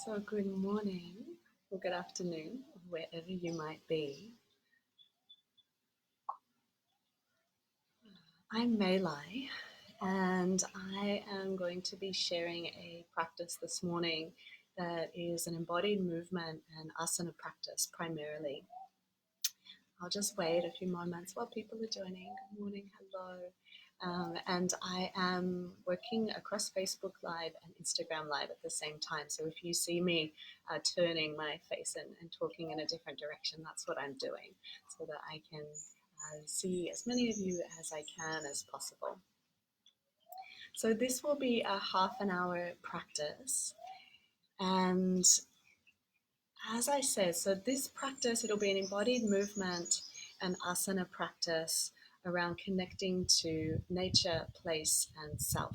So good morning or good afternoon, wherever you might be. I'm Mei Lai, and I am going to be sharing a practice this morning that is an embodied movement and asana practice primarily. I'll just wait a few moments while people are joining. Good morning, hello. And I am working across Facebook Live and Instagram Live at the same time. So if you see me turning my face and talking in a different direction, that's what I'm doing so that I can see as many of you as I can as possible. So this will be a half an hour practice. And as I said, so this practice, it'll be an embodied movement and asana practice around connecting to nature, place, and self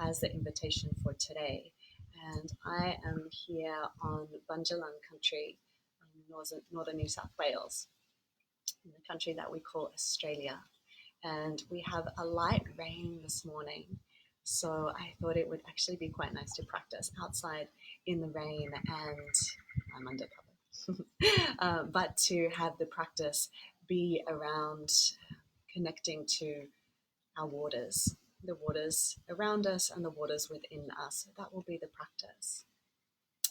as the invitation for today. And I am here on Bunjalung country in northern New South Wales, in the country that we call Australia. And we have a light rain this morning. So I thought it would actually be quite nice to practice outside in the rain, and I'm undercover. But to have the practice be around connecting to our waters, the waters around us and the waters within us. That will be the practice.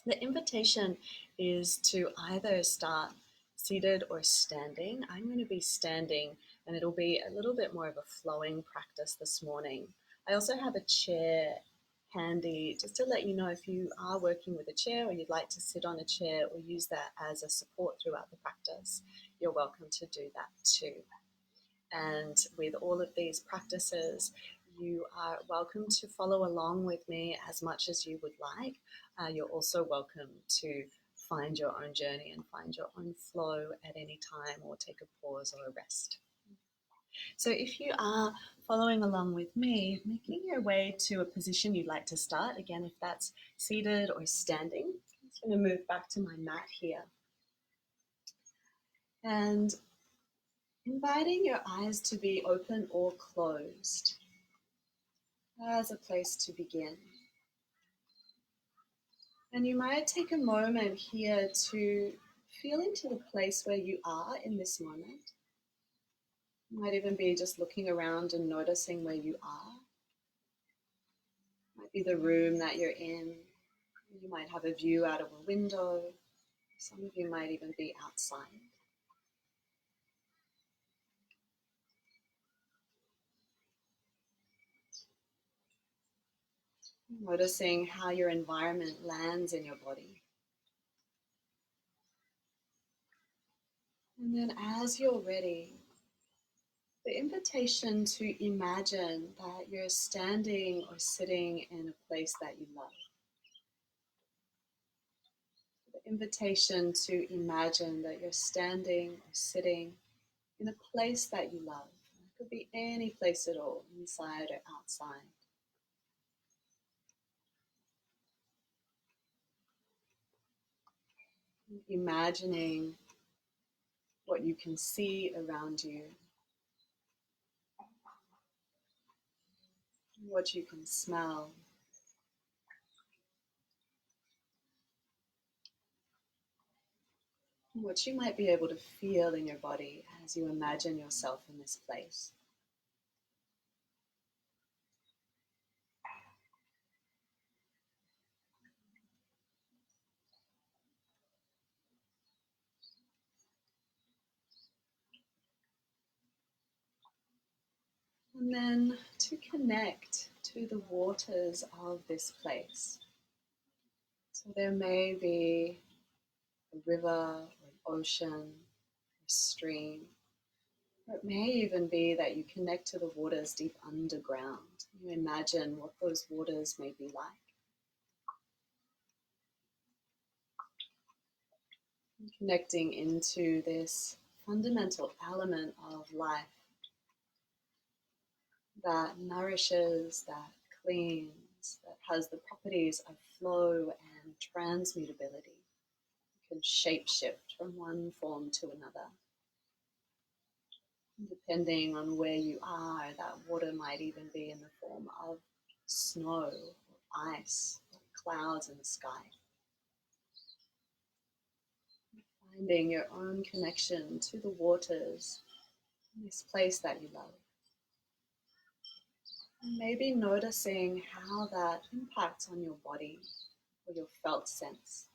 The invitation is to either start seated or standing. I'm going to be standing, and it'll be a little bit more of a flowing practice this morning. I also have a chair handy just to let you know if you are working with a chair or you'd like to sit on a chair or use that as a support throughout the practice. You're welcome to do that too. And with all of these practices, you are welcome to follow along with me as much as you would like. You're also welcome to find your own journey and find your own flow at any time, or take a pause or a rest. So if you are following along with me, making your way to a position you'd like to start, again, if that's seated or standing, I'm just going to move back to my mat here. And inviting your eyes to be open or closed as a place to begin. And you might take a moment here to feel into the place where you are in this moment. You might even be just looking around and noticing where you are. It might be the room that you're in. You might have a view out of a window. Some of you might even be outside. Noticing how your environment lands in your body. And then as you're ready, the invitation to imagine that you're standing or sitting in a place that you love. The invitation to imagine that you're standing or sitting in a place that you love. It could be any place at all, inside or outside. Imagining what you can see around you, what you can smell, what you might be able to feel in your body as you imagine yourself in this place. And then to connect to the waters of this place. So there may be a river or an ocean, a stream, or it may even be that you connect to the waters deep underground. You imagine what those waters may be like. And connecting into this fundamental element of life that nourishes, that cleans, that has the properties of flow and transmutability. It can shapeshift from one form to another. Depending on where you are, that water might even be in the form of snow, or ice, or clouds in the sky. Finding your own connection to the waters in this place that you love. And maybe noticing how that impacts on your body or your felt sense.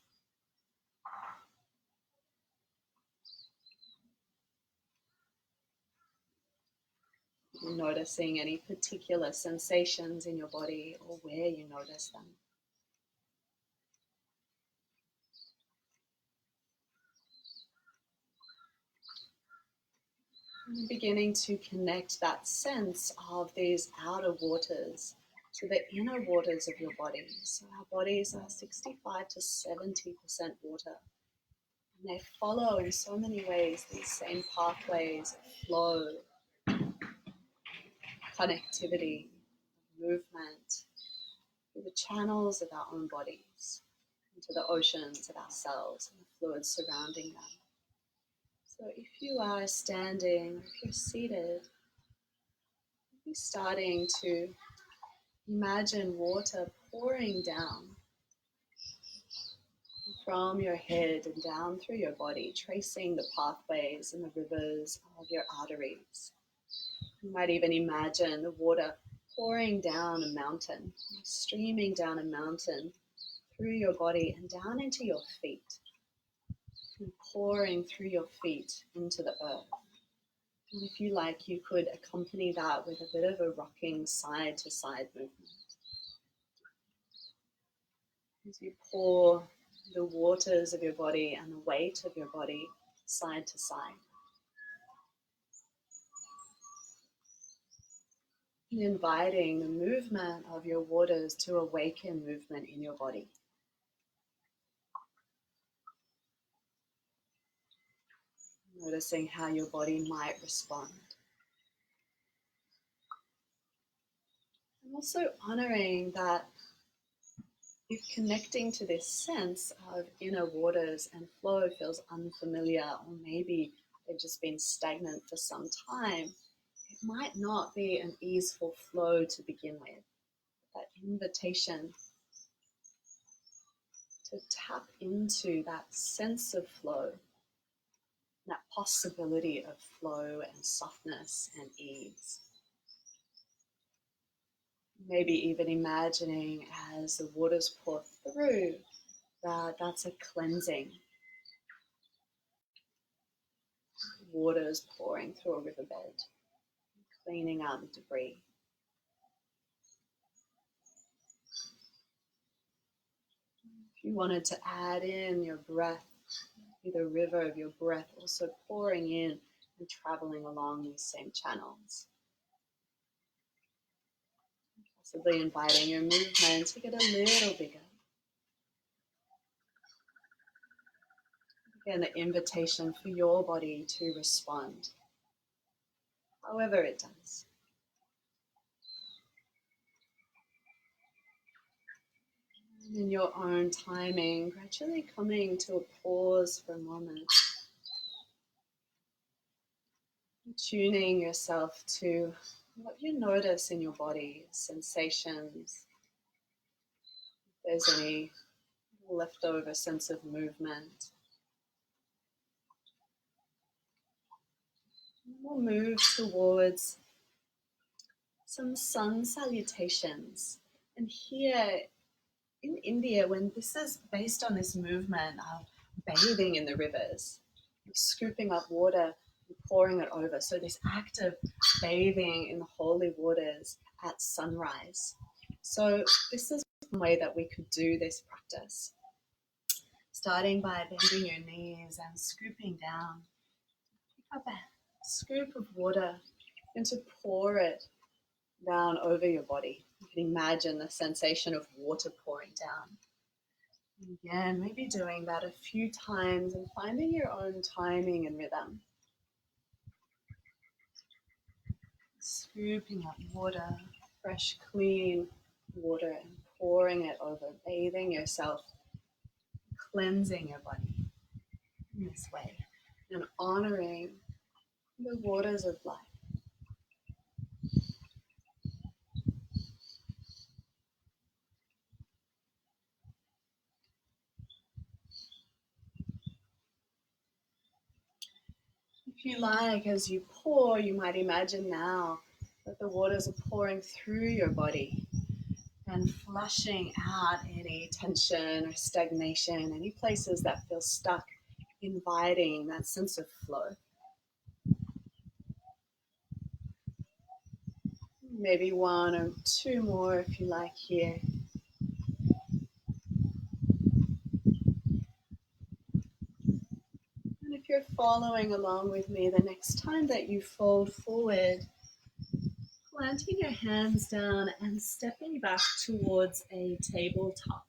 Noticing any particular sensations in your body or where you notice them. And beginning to connect that sense of these outer waters to the inner waters of your body. So our bodies are 65 to 70% water. And they follow in so many ways these same pathways of flow, connectivity, movement, through the channels of our own bodies, into the oceans of ourselves and the fluids surrounding them. So if you are standing, if you're seated, you're starting to imagine water pouring down from your head and down through your body, tracing the pathways and the rivers of your arteries. You might even imagine the water pouring down a mountain, streaming down a mountain through your body and down into your feet, and pouring through your feet into the earth. And if you like, you could accompany that with a bit of a rocking side-to-side movement. As you pour the waters of your body and the weight of your body side to side. And inviting the movement of your waters to awaken movement in your body. Noticing how your body might respond. And also honoring that if connecting to this sense of inner waters and flow feels unfamiliar, or maybe they've just been stagnant for some time, it might not be an easeful flow to begin with. That invitation to tap into that sense of flow, that possibility of flow and softness and ease. Maybe even imagining as the waters pour through that that's a cleansing. Waters pouring through a riverbed, cleaning out the debris. If you wanted to add in your breath, be the river of your breath also pouring in and traveling along these same channels. Possibly inviting your movement to get a little bigger. Again, the invitation for your body to respond, however it does. And in your own timing, gradually coming to a pause for a moment. Tuning yourself to what you notice in your body, sensations, if there's any leftover sense of movement. We'll move towards some sun salutations. And here in India, when this is based on this movement of bathing in the rivers, scooping up water and pouring it over. So this act of bathing in the holy waters at sunrise. So this is one way that we could do this practice. Starting by bending your knees and scooping down. Pick up a scoop of water and to pour it down over your body. You can imagine the sensation of water pouring down. And again, maybe doing that a few times and finding your own timing and rhythm. Scooping up water, fresh, clean water, and pouring it over, bathing yourself, cleansing your body in this way, and honoring the waters of life. you like, as you pour, you might imagine now that the waters are pouring through your body and flushing out any tension or stagnation, any places that feel stuck, inviting that sense of flow. Maybe one or two more if you like here. And if you're following along with me, the next time that you fold forward, planting your hands down and stepping back towards a tabletop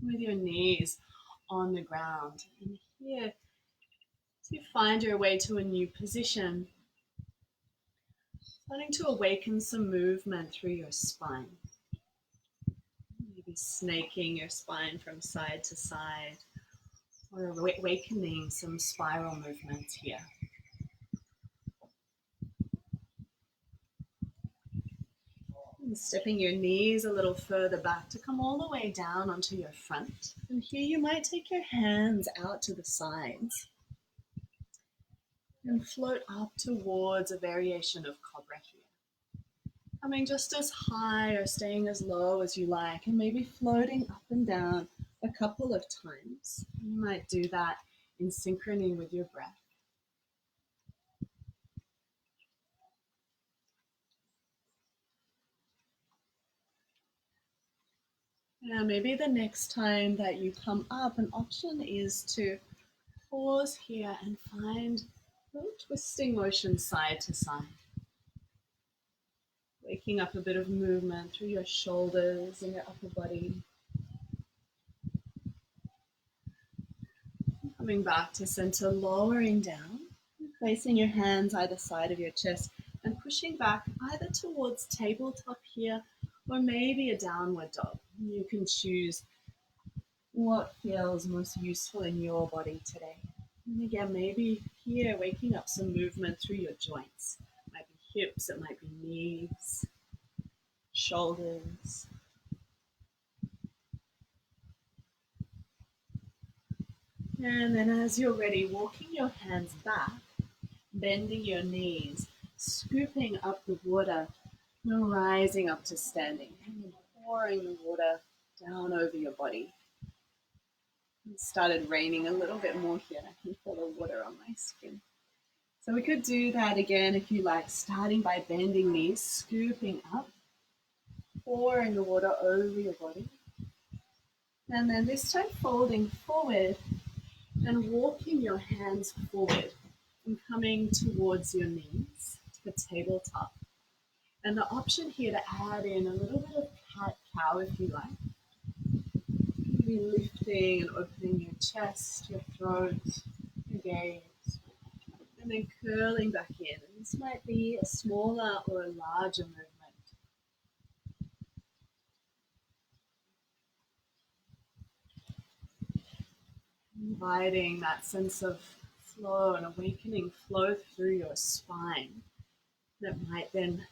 with your knees on the ground. And here, as you find your way to a new position, starting to awaken some movement through your spine. Maybe snaking your spine from side to side, or awakening some spiral movement here. And stepping your knees a little further back to come all the way down onto your front. And here you might take your hands out to the sides and float up towards a variation of cobra here. Coming just as high or staying as low as you like, and maybe floating up and down a couple of times. You might do that in synchrony with your breath. And maybe the next time that you come up, an option is to pause here and find a little twisting motion side to side. Waking up a bit of movement through your shoulders and your upper body. Coming back to center, lowering down, placing your hands either side of your chest and pushing back either towards tabletop here or maybe a downward dog. You can choose what feels most useful in your body today. And again, maybe here, waking up some movement through your joints. It might be hips, it might be knees, shoulders. And then as you're ready, walking your hands back, bending your knees, scooping up the water, and rising up to standing, and pouring the water down over your body. It started raining a little bit more here. I can feel the water on my skin. So we could do that again if you like, starting by bending knees, scooping up, pouring the water over your body. And then this time folding forward and walking your hands forward and coming towards your knees to the tabletop. And the option here to add in a little bit of cat-cow if you like. Be lifting and opening your chest, your throat, your gaze, and then curling back in. And this might be a smaller or a larger movement. Inviting that sense of flow and awakening flow through your spine that might then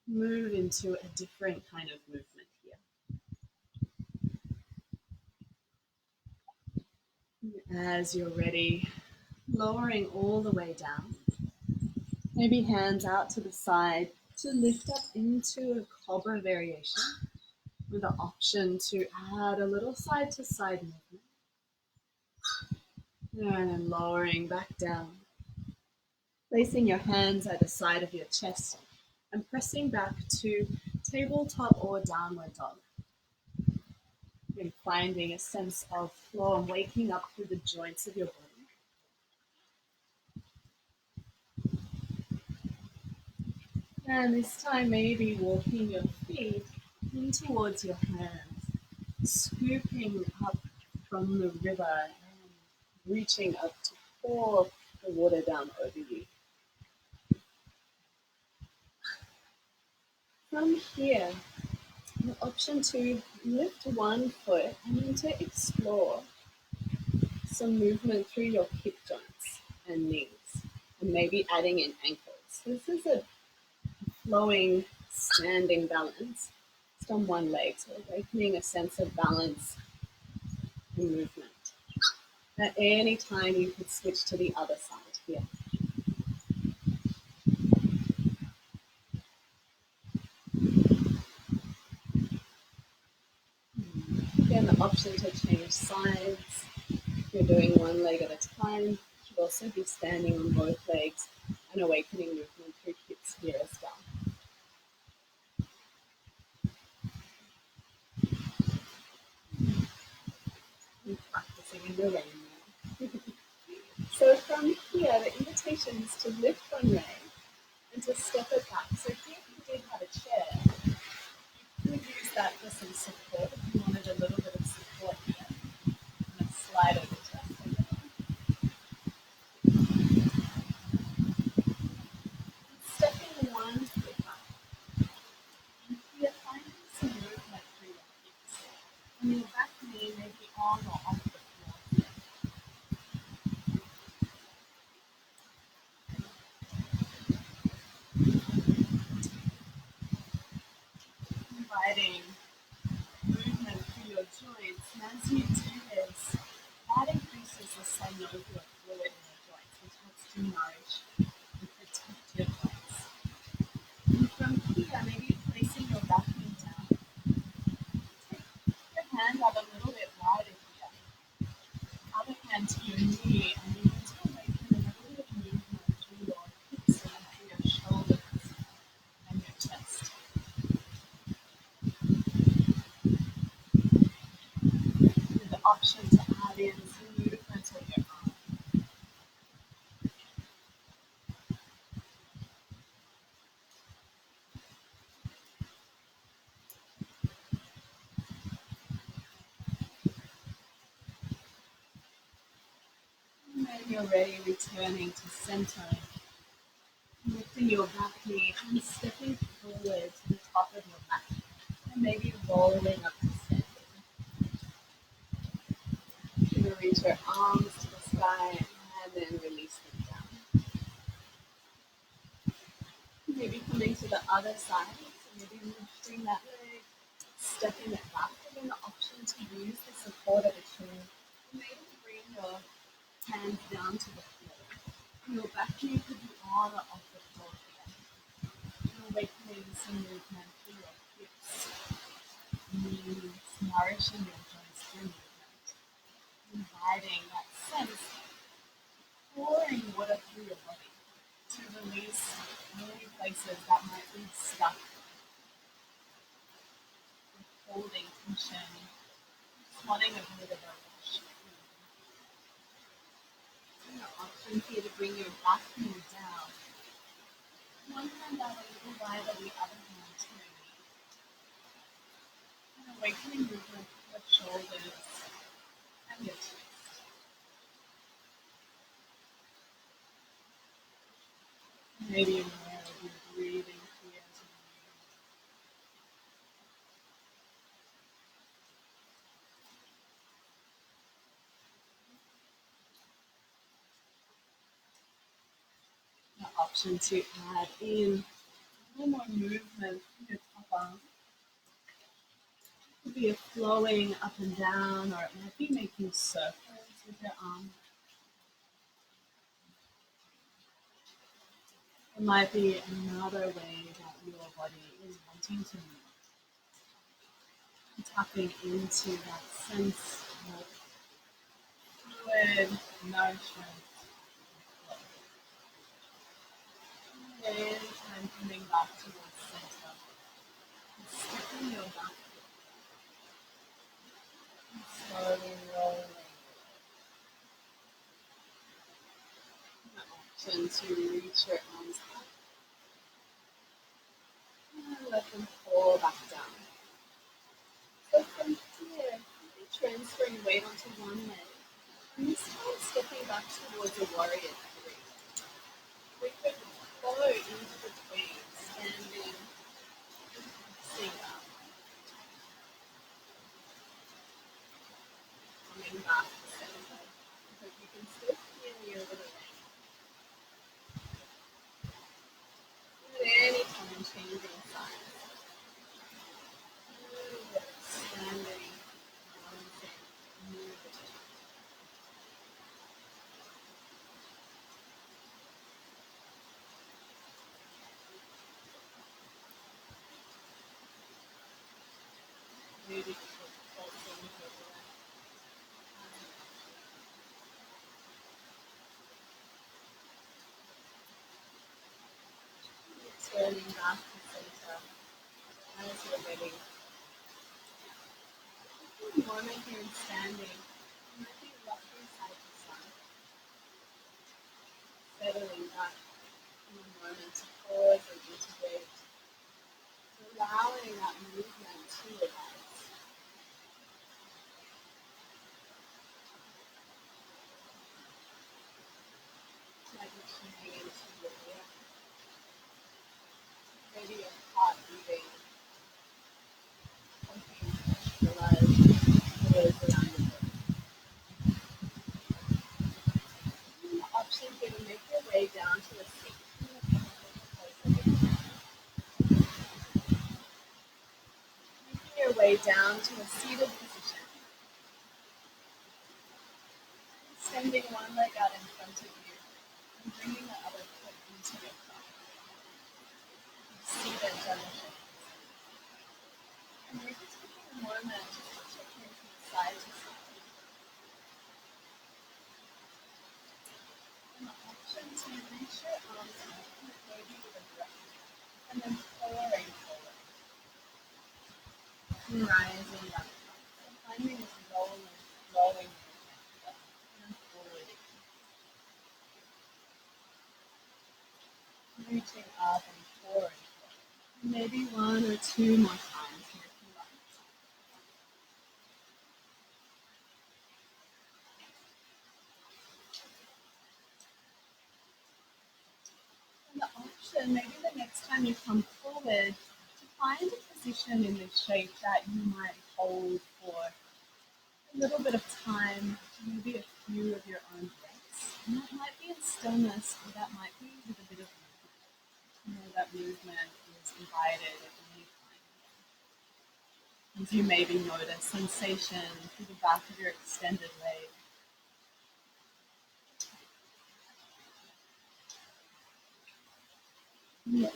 move into a different kind of movement here. As you're ready, lowering all the way down. Maybe hands out to the side to lift up into a cobra variation with the option to add a little side to side movement. And then lowering back down. Placing your hands at the side of your chest and pressing back to tabletop or downward dog. And finding a sense of flow and waking up through the joints of your body. And this time maybe walking your feet in towards your hands, scooping up from the river and reaching up to pour the water down over you. From here, the option to lift one foot and then to explore some movement through your hip joints and knees, and maybe adding in ankles. This is a flowing standing balance just on one leg, so awakening a sense of balance and movement. At any time you could switch to the other side here. option to change sides. If you're doing one leg at a time, you should also be standing on both legs and awakening movement through hips here as well. And practicing in the rain now. So from here, the invitation is to lift one leg and to step it back. So here, if you did have a chair, you could use that for some support if you wanted a little bit of support here. And slide over just a little. Stepping one foot back. And here, finding some movement through your hips. And your back knee may be on or off the floor here. Inviting movement through your joints. And as you do this, that increases the synovial fluid in your joints, which helps to nourish and protect your joints. And from here, maybe placing your back knee down. Take your hand out a little bit wider here. Other hand to your knee, and you want to awaken a little bit of movement through your hips and through your shoulders and your chest. With the option to add in some movement of your arm. And when you're ready, returning to center, lifting your back knee and stepping forward to the top of your back, and maybe rolling up to standing. You can reach your arms to the sky and then release them down. Maybe coming to the other side, so maybe lifting that leg, stepping it back, and then the option to use the support of a chair. Maybe bring your hands down to the floor. Your back knee could be on or off the floor here. And awakening some movement through your hips, knees, nourishing your joints through movement. Inviting that sense, pouring water through your body to release any places that might be stuck, holding tension, just wanting a bit of a rush. And the option here to bring your back knee down. One hand out a little wider, the other hand to your knee. And awakening movement through your shoulders and your chest. Maybe you're aware of your breathing here tonight. The option to add in a little more movement through your top arm. It could be a flowing up and down, or it might be making circles with your arm. It might be another way that your body is wanting to move. Tapping into that sense of fluid, nourishment, and then time coming back towards center. Stepping your back and slowly rolling. The option to reach your arms up and let them fall back down. So from here, transferring weight onto one leg, and this time stepping back towards a warrior three. We could follow in between, standing, pressing up, coming back to center. So you can still feel your little leg. At any time, changing sides. Standing, balancing, moving. Maybe pulsing with your breath. returning back to center as you're ready. Taking a moment here and standing, you might be rocking side to side, settling back in a moment to pause and integrate, allowing that movement to arise. Like you're tuning into your breath, maybe your heart beating, pumping blood flows around your body. The option here to make your way down to a seat. Making your way down to a seated position. Extending one leg out in front of you and bringing the other foot into your front. Seated generation. And maybe taking a moment to switch your hands from side to side. And the option to reach your arms up, maybe with a breath, and then pouring forward. And rising back up. So finding this rolling movement and forward. Reaching up and pouring forward. Maybe one or two more times here if you like. And the option, maybe the next time you come forward, to find a position in this shape that you might hold for a little bit of time, maybe a few of your own breaths. And that might be in stillness, or that might be with a bit of movement. You know, that movement is invited at any time. And you maybe notice sensation through the back of your extended leg.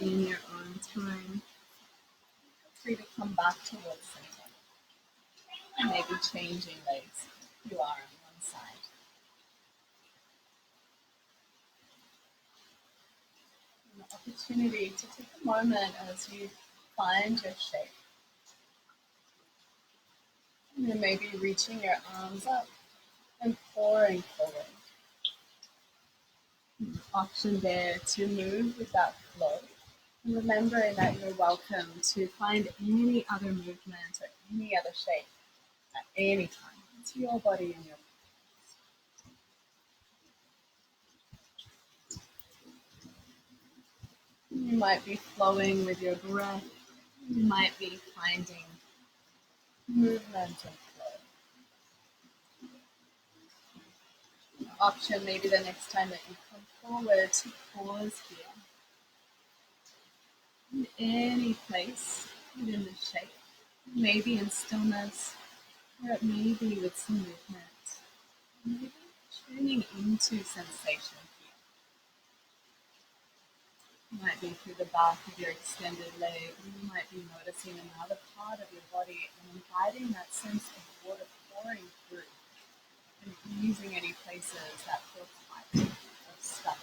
In your own time, feel free to come back towards center. And maybe changing legs if you are on one side. An opportunity to take a moment as you find your shape. And then maybe reaching your arms up and pouring forward. Option there to move with that flow. And remembering that you're welcome to find any other movement or any other shape at any time. It's your body and your breath. You might be flowing with your breath. You might be finding movement and flow. Option maybe the next time that you come forward to pause here. In any place within the shape, maybe in stillness, or it may be with some movement. Maybe tuning into sensation here. It might be through the back of your extended leg. You might be noticing another part of your body and inviting that sense of water pouring through and easing any places that feel tight or stuck.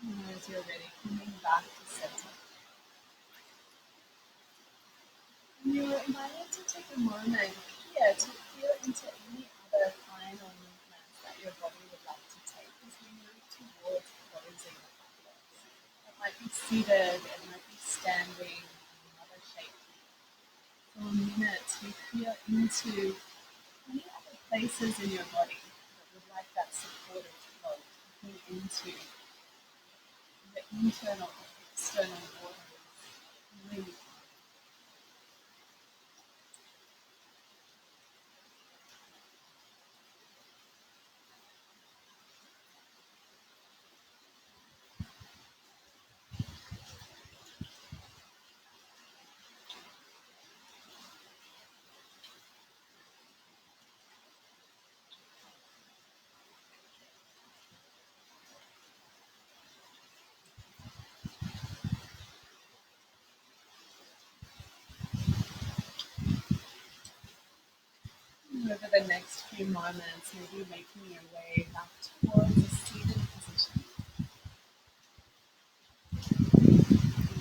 And as you're ready, coming back to center. And you're invited to take a moment here to feel into any other final movements that your body would like to take as we move towards closing the practice. It might be seated, it might be standing in another shape. For a minute to feel into any other places in your body that would like that supportive flow, looking into the internal and external waters. Really. over the next few moments, maybe making your way back towards a seated position.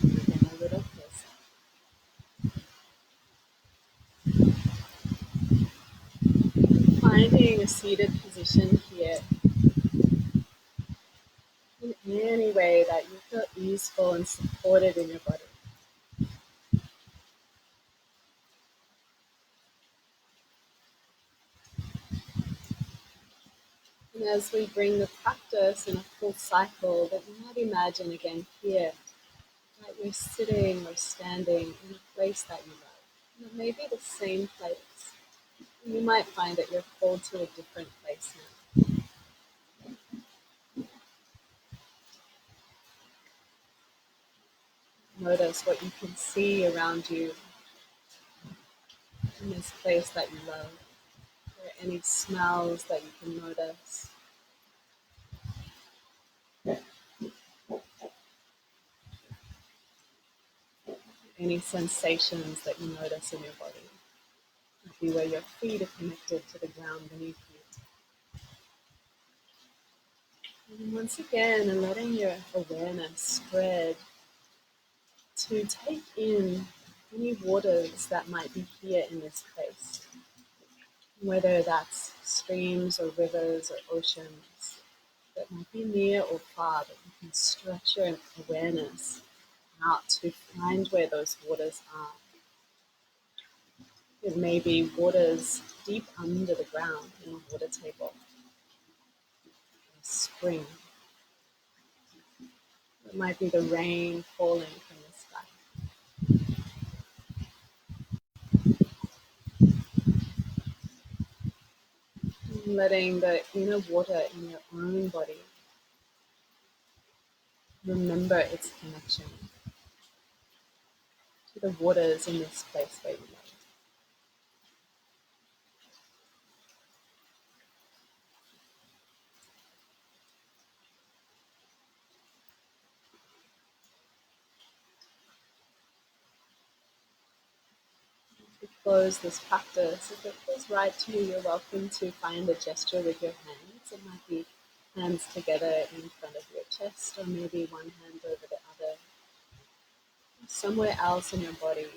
Again, a little closer. Finding a seated position here in any way that you feel easeful and supported in your body. And as we bring the practice in a full cycle, that you might imagine again here that you're sitting or standing in a place that you love. And it may be the same place. You might find that you're called to a different place now. Notice what you can see around you in this place that you love. Are there any smells that you can notice? Any sensations that you notice in your body? Maybe where your feet are connected to the ground beneath you. And once again, letting your awareness spread to take in any waters that might be here in this place. Whether that's streams or rivers or oceans that might be near or far, that you can stretch your awareness out to find where those waters are. It may be waters deep under the ground in a water table, a spring. It might be the rain falling from the sky. Letting the inner water in your own body remember its connection to the waters in this place where you live. To close this practice, if it feels right to you, you're welcome to find a gesture with your hands. It might be hands together in front of your chest, or maybe one hand over the other. Somewhere else in your body,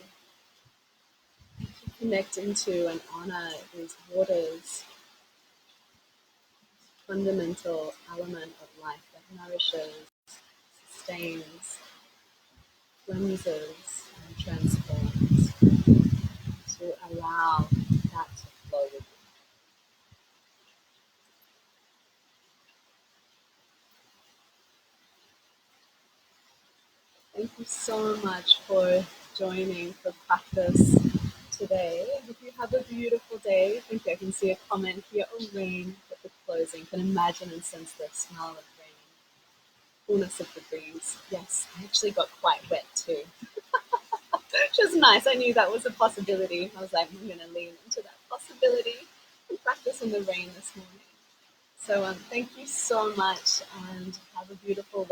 connect into and honor these waters, fundamental element of life that nourishes, sustains, cleanses, and transforms, to allow that to flow with you. Thank you so much for joining for practice today. I hope you have a beautiful day. I think I can see a comment here. Oh, rain at the closing. Can imagine and sense the smell of rain. Coolness of the breeze. Yes, I actually got quite wet too. Which was nice. I knew that was a possibility. I was like, I'm going to lean into that possibility and practice in the rain this morning. So thank you so much and have a beautiful